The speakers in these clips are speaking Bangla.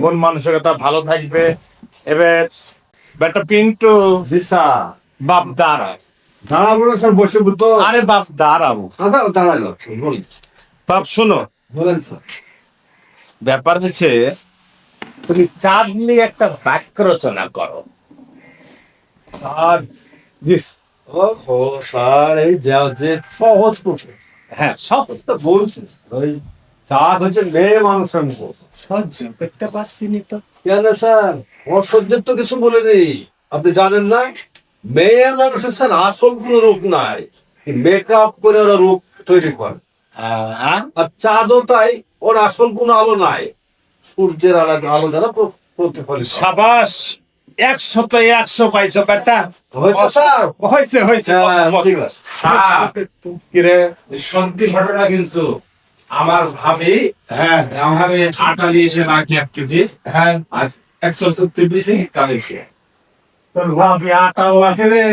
মন মানসিকতা ভালো থাকবে। এবার বেটা পিন্টু জি স্যার। বাপ দাঁড়া। দাঁড়াবো না স্যার, বসে তো। আরে বাপ দাঁড়াবো। আচ্ছা দাঁড়ালো, বলুন। বাপ শোনো, বলেন স্যার। ব্যাপার হচ্ছে তুমি চাঁদ নিয়ে একটা বাক্য রচনা করো। স্যার জি ও স্যার, এই যে সহজ প্রশ্ন। হ্যাঁ, সহজ তো বলছি ওই চাঁদ হচ্ছে মেয়ে মানুষের মুখ। সহ্য করতে পারছি নি তো। কেন স্যার, অসহ্যের তো কিছু বলেনি। আপনি জানেন না, মেয়ে মানুষের স্যার আসল কোনো রূপ নাই, মেকআপ করে ওরা রূপ তৈরি করে। আর চাঁদও তাই, ওর আসল কোনো আলো নাই, সূর্যের আলো দ্বারা প্রতিফলিত। সাবাস, 100-তে 100 পাইছো বেটা। হয়েছে স্যার? হয়েছে হয়েছে। ঠিক আছে। কিরে সত্যি ঘটনা কিন্তু আমার ভাবি হ্যাঁ আমার আটা নিয়েছে নাকি 1 কেজি হ্যাঁ, আর 170 পিসে কালেছে তোর ভাবি আটা লাগে রে।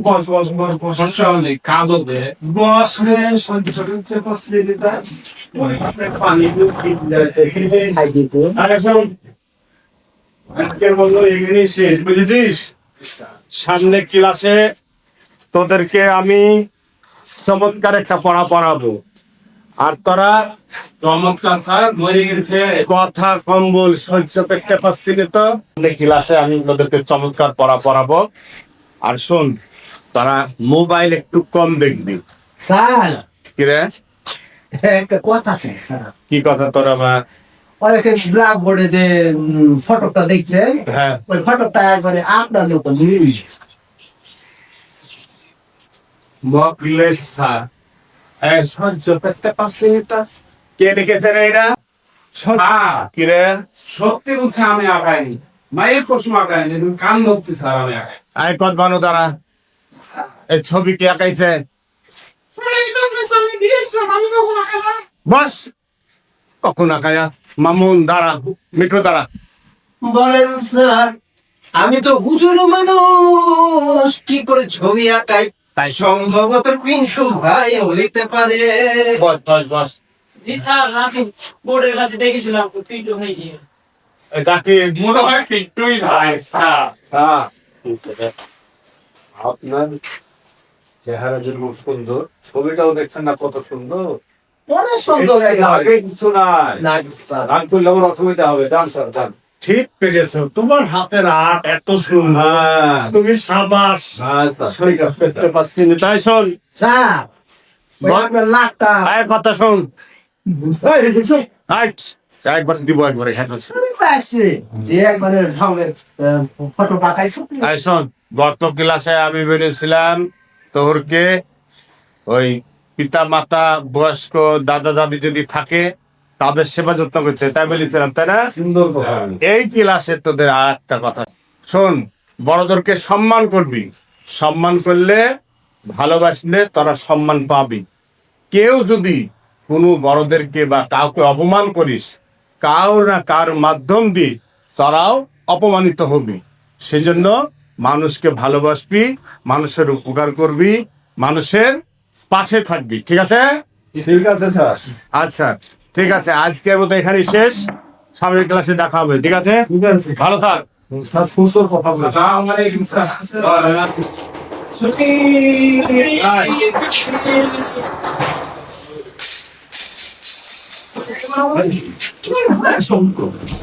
বস বস বস বস সন্ধ্যাবেলা কাজও দে বস রে, সহ্য করতে পারছি নি তা। পানি খাই দিয়েছে। আরে শোন, আজকের মতো এখানেই শেষ, বুঝেছিস? সামনে ক্লাসে তোদেরকে আমি চমৎকার একটা পড়া পড়াবো, আর তোরা চমৎকার স্যার মরে গেছে। কথা কম বল, সহ্য করতে পারছি না তো। সামনে ক্লাসে আমি তোদেরকে চমৎকার পড়া পড়াবো। আর শোন, তোরা মোবাইল একটু কম দেখবি। স্যার কি রে, একটা কথা আছে স্যার। কি কথা তোরা? অনেকে ব্ল্যাকবোর্ডে যে ফটোটা দেখছেন, হ্যাঁ, ওই ফটোটা একবারে আপনার মতো মিল। মকলেশ স্যার, সহ্য করতে পারছি না তো। কে লিখেছে রে এটা? স্যার কি রে, সত্যি বলছে আমি আগাইনি, মায়ের প্রশ্ন আগাইনি, তুমি কান ধরছি স্যার আমি আগাই। আয় কত বানো তারা। এই ছবি কে আঁকাইছে? বস, কখন আঁকায়া? মামুন দাঁড়া, মিঠু দাঁড়া। বলেন স্যার, আমি তো হুজুর মানুষ, কি করে ছবি আঁকাই? তাই সম্ভবত পিন্টু ভাই হইতে পারে। বস বস বস। জি স্যার, আমি বোর্ডের কাছে দেখেছিলাম পিন্টু হয়ে গিয়ে। যাকে মনে হয় পিন্টুই ভাই স্যার। স্যার, আপনার চেহারা যেরকম সুন্দর, ছবিটাও দেখছেন না কত সুন্দর। অনেক সুন্দর আগে কিছু নাই, না স্যার। রাগ করলে আমার অসুবিধা হবে। যান স্যার, যান। ঠিক পেরেছো, তোমার হাতের আর্ট এত সুন্দর। হ্যাঁ, তুমি সাবাস। হ্যাঁ স্যার, ঠিক সহ্য আছে। করতে পারছি না। তাই শোন, স্যার ওই বল। আপনার লাখটা আয় কথা শোন। আয়, একবার দিব, একবারে হ্যাঁ। আমি পাইছি যে একবারে ঢঙের ফটো পাঠাইছো। আয় শোন, গত ক্লাসে আমি বলেছিলাম তোরকে ওই পিতা মাতা বয়স্ক দাদা দাদি যদি থাকে তাদের সেবা যত্ন করতে, তাই বলেছিলাম, তাই না? সুন্দর কথা। এই ক্লাসে তোদের আর একটা কথা শোন, বড়দেরকে সম্মান করবি। সম্মান করলে, ভালোবাসলে তোরা সম্মান পাবি। কেউ যদি কোনো বড়দেরকে বা কাউকে অপমান করিস, কার না কার মাধ্যম দিয়ে তারাও অপমানিত হবি। সেজন্য মানুষকে ভালোবাসবি, মানুষের উপকার করবি, মানুষের পাশে থাকবি, ঠিক আছে? ঠিক আছে স্যার। আচ্ছা ঠিক আছে, আজকের মতো এখানেই শেষ। সামনের ক্লাসে দেখা হবে, ঠিক আছে? ঠিক আছে ভালো থাক। স্যার, সুন্দর কথা বলেছেন। আসসালামু আলাইকুম স্যার। সম্পর্ক।